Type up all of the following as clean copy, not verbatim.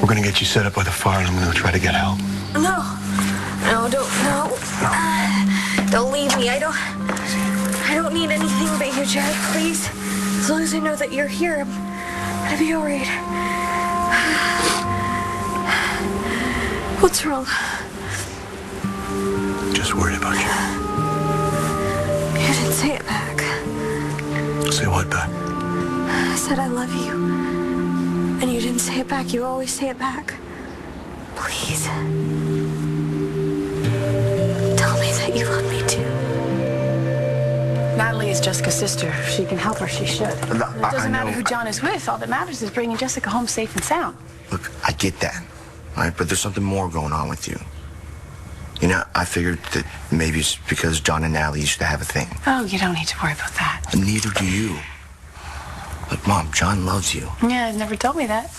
We're gonna get you set up by the fire, and I'm gonna try to get help. No, don't. Don't leave me. I don't need anything but you, Jack, please. As long as I know that you're here, I'm gonna be all right. What's wrong? Just worried about you. You didn't say it back. Say what back? I said I love you. And you didn't say it back. You always say it back. Please. Tell me that you love me too. Natalie is Jessica's sister. If she can help her, she should. It doesn't matter who John is with. All that matters is bringing Jessica home safe and sound. Look, I get that, right? But there's something more going on with you. You know, I figured that maybe it's because John and Natalie used to have a thing. Oh, you don't need to worry about that. And neither do you. Look, Mom, John loves you. Yeah, he's never told me that.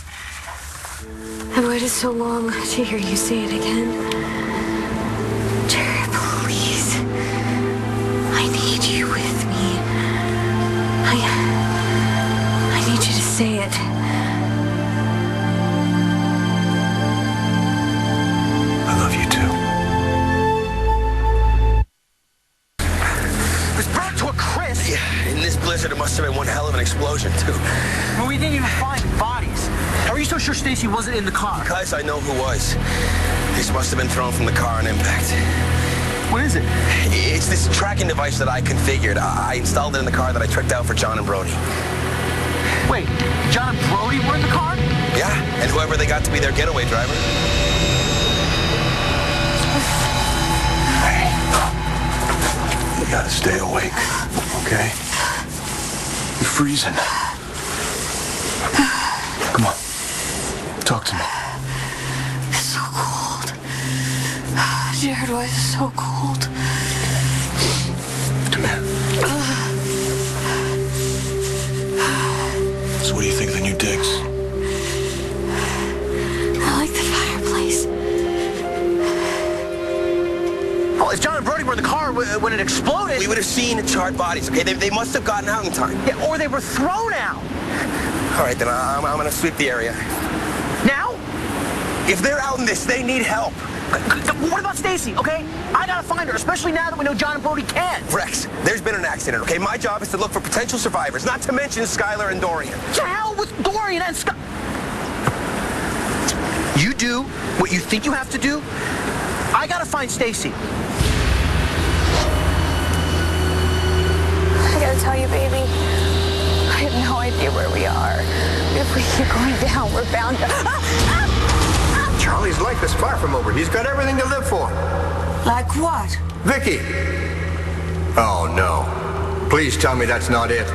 I waited so long to hear you say it again. Jared, please. I need you with me. I need you to say it. I love you too. It was burnt to a crisp. Yeah, in this blizzard, it must have been one hell of an explosion, too. Well, we didn't even find bodies. How are you so sure Stacy wasn't in the car? Because I know who was. This must have been thrown from the car on impact. What is it? It's this tracking device that I configured. I installed it in the car that I tricked out for John and Brody. Wait, John and Brody were in the car? Yeah, and whoever they got to be their getaway driver. Hey, you gotta stay awake, okay? You're freezing. Come on, talk to me. It's so cold. Jared, why is it so cold? Come here. So what do you think of the new digs? I like the fireplace. Well, if John and Brody were in the car when it exploded... We would have seen charred bodies, okay? They must have gotten out in time. Yeah, or they were thrown out. All right, then I'm going to sweep the area. Now? If they're out in this, they need help. What about Stacy, okay? I gotta find her, especially now that we know John and Brody can't. Rex, there's been an accident, okay? My job is to look for potential survivors, not to mention Skylar and Dorian. To hell with Dorian and Scott. You do what you think you have to do. I gotta find Stacy. I gotta tell you, baby, I have no idea where we are. If we keep going down, we're bound to... Charlie's life is far from over. He's got everything to live for. Like what? Vicky! Oh, no. Please tell me that's not it.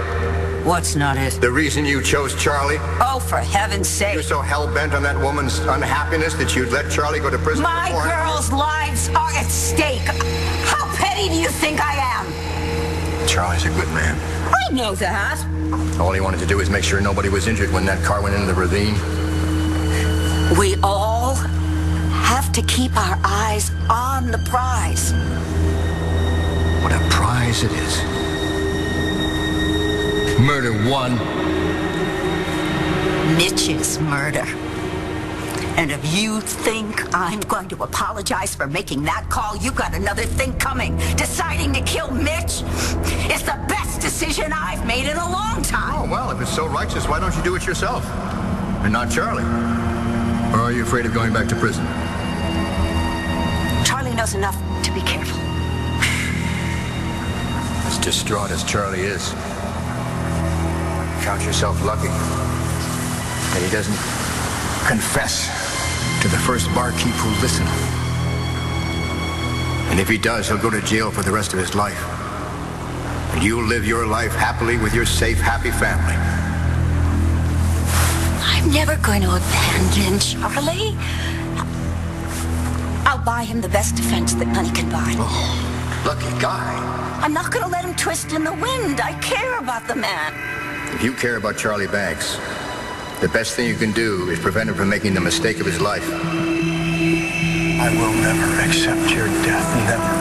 What's not it? The reason you chose Charlie? Oh, for heaven's sake. You're so hell-bent on that woman's unhappiness that you'd let Charlie go to prison My girls' lives are at stake. How petty do you think I am? Charlie's a good man. I know that. All he wanted to do was make sure nobody was injured when that car went into the ravine. We all have to keep our eyes on the prize. What a prize it is. Murder one. Mitch's murder. And if you think I'm going to apologize for making that call, you got another thing coming. Deciding to kill Mitch is the best decision I've made in a long time. Oh, well, if it's so righteous, why don't you do it yourself? And not Charlie? Or are you afraid of going back to prison? Charlie knows enough to be careful. As distraught as Charlie is, count yourself lucky that he doesn't confess to the first barkeep who'll listen. And if he does, he'll go to jail for the rest of his life. And you'll live your life happily with your safe, happy family. I'm never going to abandon Charlie. I'll buy him the best defense that money can buy. Oh, lucky guy. I'm not going to let him twist in the wind. I care about the man. If you care about Charlie Banks, the best thing you can do is prevent him from making the mistake of his life. I will never accept your death, never.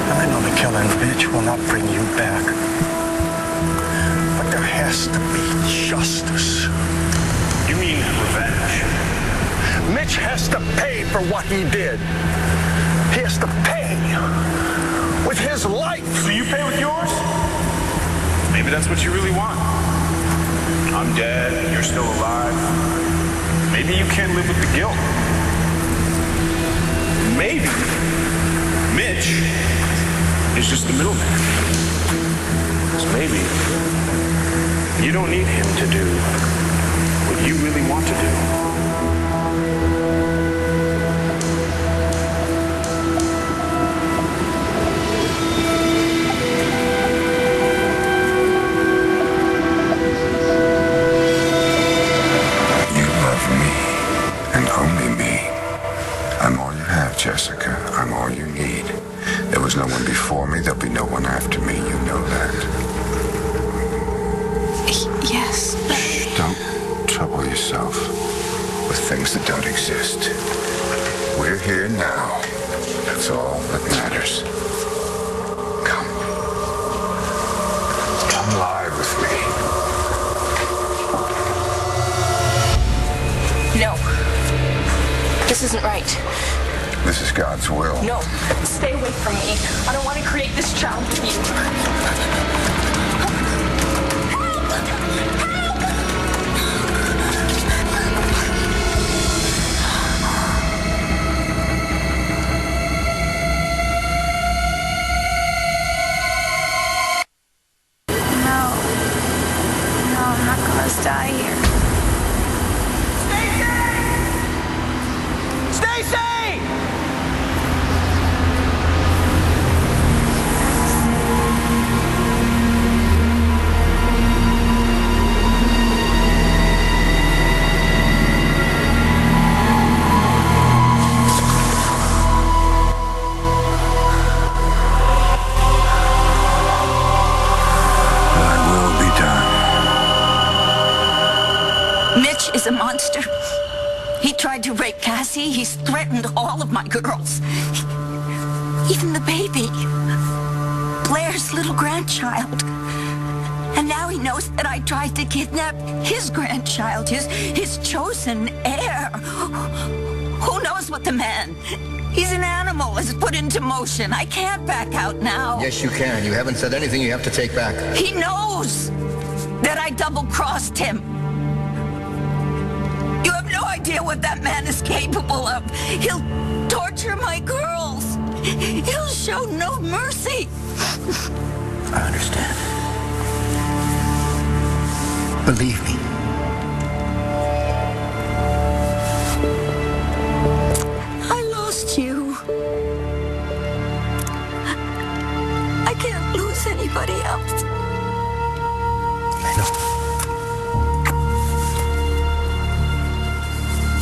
And I know the killing bitch will not bring you back. But there has to be justice. You mean revenge? has to pay for what he did. He has to pay with his life. So you pay with yours? Maybe that's what you really want. I'm dead, you're still alive. Maybe you can't live with the guilt. Maybe Mitch is just the middleman. Because maybe you don't need him to do what you really want to do. Jessica, I'm all you need. There was no one before me, there'll be no one after me, you know that. Yes. Shh, don't trouble yourself with things that don't exist. We're here now. That's all that matters. Come. Come lie with me. No. This isn't right. This is God's will. No, stay away from me. I don't want to create this child with you. No, I'm not gonna die here. Mitch is a monster. He tried to rape Cassie. He's threatened all of my girls. Even the baby. Blair's little grandchild. And now he knows that I tried to kidnap his grandchild, his chosen heir. Who knows what the man? He's an animal, has put into motion. I can't back out now. Yes, you can. You haven't said anything you have to take back. He knows that I double-crossed him. You have no idea what that man is capable of. He'll torture my girls. He'll show no mercy. I understand. Believe me. I lost you. I can't lose anybody else. I know.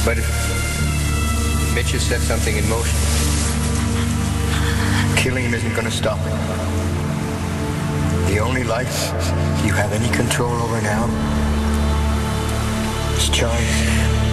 But if Mitch has set something in motion, killing him isn't going to stop it. The only life you have any control over now is Charlie.